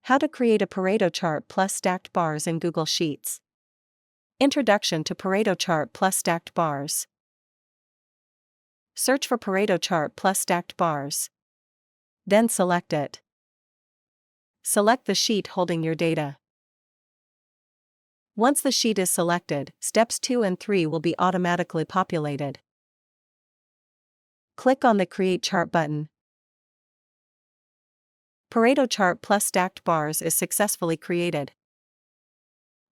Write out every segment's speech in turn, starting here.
How to create a Pareto chart plus stacked bars in Google Sheets. Introduction to Pareto Chart plus Stacked Bars. Search for Pareto Chart plus Stacked Bars. Then select it. Select the sheet holding your data. Once the sheet is selected, steps 2 and 3 will be automatically populated. Click on the Create Chart button. Pareto Chart plus Stacked Bars is successfully created.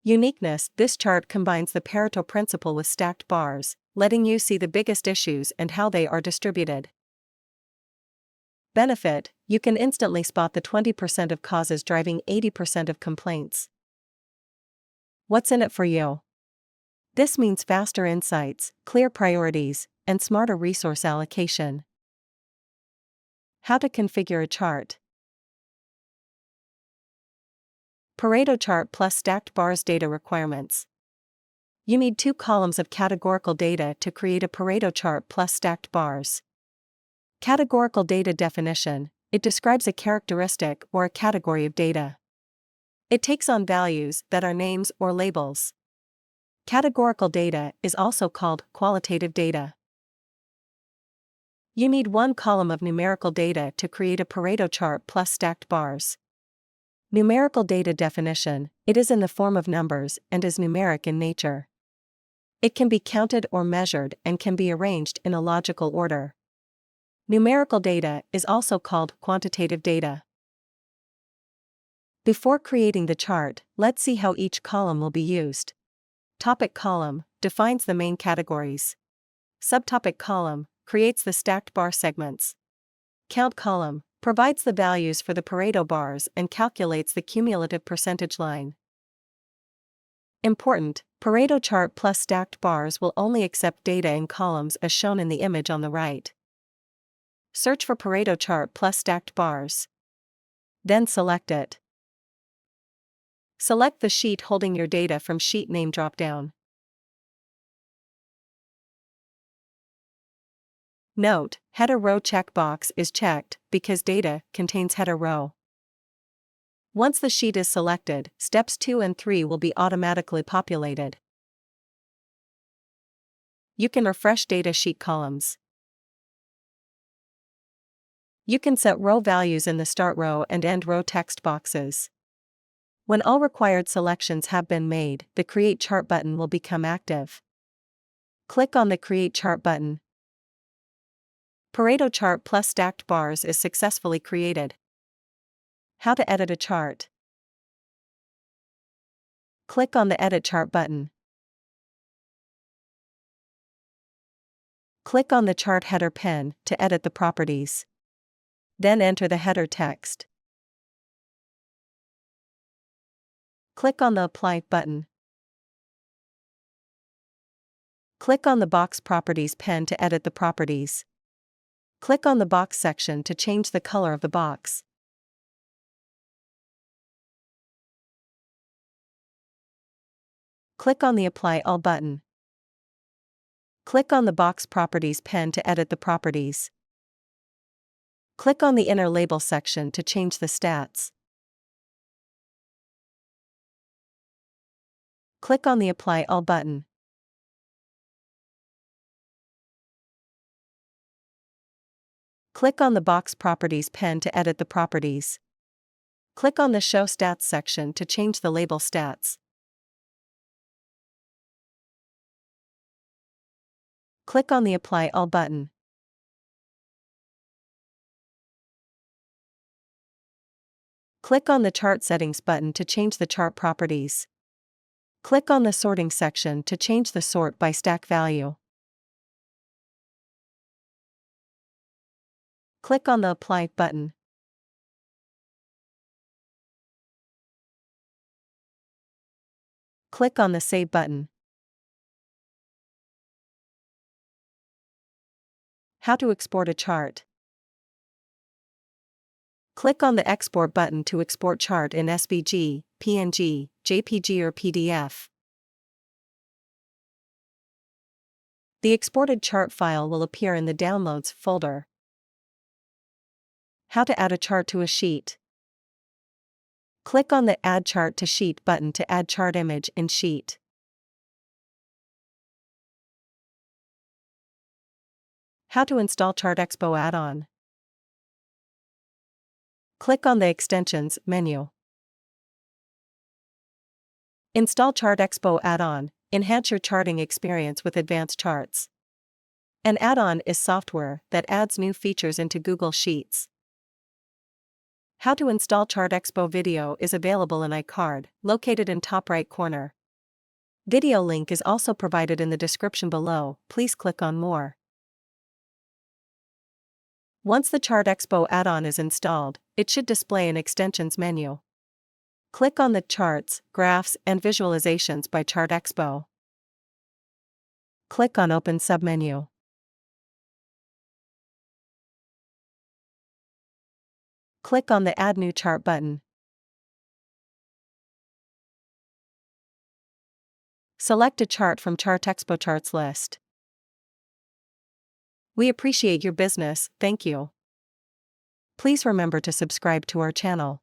Uniqueness: this chart combines the Pareto Principle with stacked bars, letting you see the biggest issues and how they are distributed. Benefit: you can instantly spot the 20% of causes driving 80% of complaints. What's in it for you? This means faster insights, clear priorities, and smarter resource allocation. How to configure a chart. Pareto Chart plus Stacked Bars data requirements. You need 2 columns of categorical data to create a Pareto Chart plus stacked bars. Categorical data definition: it describes a characteristic or a category of data. It takes on values that are names or labels. Categorical data is also called qualitative data. You need 1 column of numerical data to create a Pareto Chart plus stacked bars. Numerical data definition: it is in the form of numbers and is numeric in nature. It can be counted or measured and can be arranged in a logical order. Numerical data is also called quantitative data. Before creating the chart, let's see how each column will be used. Topic column defines the main categories. Subtopic column creates the stacked bar segments. Count column provides the values for the Pareto bars and calculates the cumulative percentage line. Important: Pareto Chart plus stacked bars will only accept data in columns as shown in the image on the right. Search for Pareto Chart plus stacked bars. Then select it. Select the sheet holding your data from Sheet Name dropdown. Note: Header Row checkbox is checked because data contains header row. Once the sheet is selected, steps 2 and 3 will be automatically populated. You can refresh data sheet columns. You can set row values in the start row and end row text boxes. When all required selections have been made, the Create Chart button will become active. Click on the Create Chart button. Pareto Chart plus Stacked Bars is successfully created. How to edit a chart. Click on the Edit Chart button. Click on the chart header pen to edit the properties. Then enter the header text. Click on the Apply button. Click on the Box Properties pen to edit the properties. Click on the Box section to change the color of the box. Click on the Apply All button. Click on the Box Properties pen to edit the properties. Click on the Inner Label section to change the stats. Click on the Apply All button. Click on the Box Properties pen to edit the properties. Click on the Show Stats section to change the label stats. Click on the Apply All button. Click on the Chart Settings button to change the chart properties. Click on the Sorting section to change the sort by stack value. Click on the Apply button. Click on the Save button. How to export a chart. Click on the Export button to export chart in SVG, PNG, JPG or PDF. The exported chart file will appear in the Downloads folder. How to add a chart to a sheet. Click on the Add Chart to Sheet button to add chart image in Sheet. How to install ChartExpo add-on. Click on the Extensions menu. Install ChartExpo add-on. Enhance your charting experience with advanced charts. An add-on is software that adds new features into Google Sheets. How to install ChartExpo video is available in iCard, located in top right corner. Video link is also provided in the description below. Please click on More. Once the ChartExpo add-on is installed, it should display an Extensions menu. Click on the Charts, Graphs and Visualizations by ChartExpo. Click on Open submenu. Click on the Add New Chart button. Select a chart from ChartExpo Charts list. We appreciate your business, thank you. Please remember to subscribe to our channel.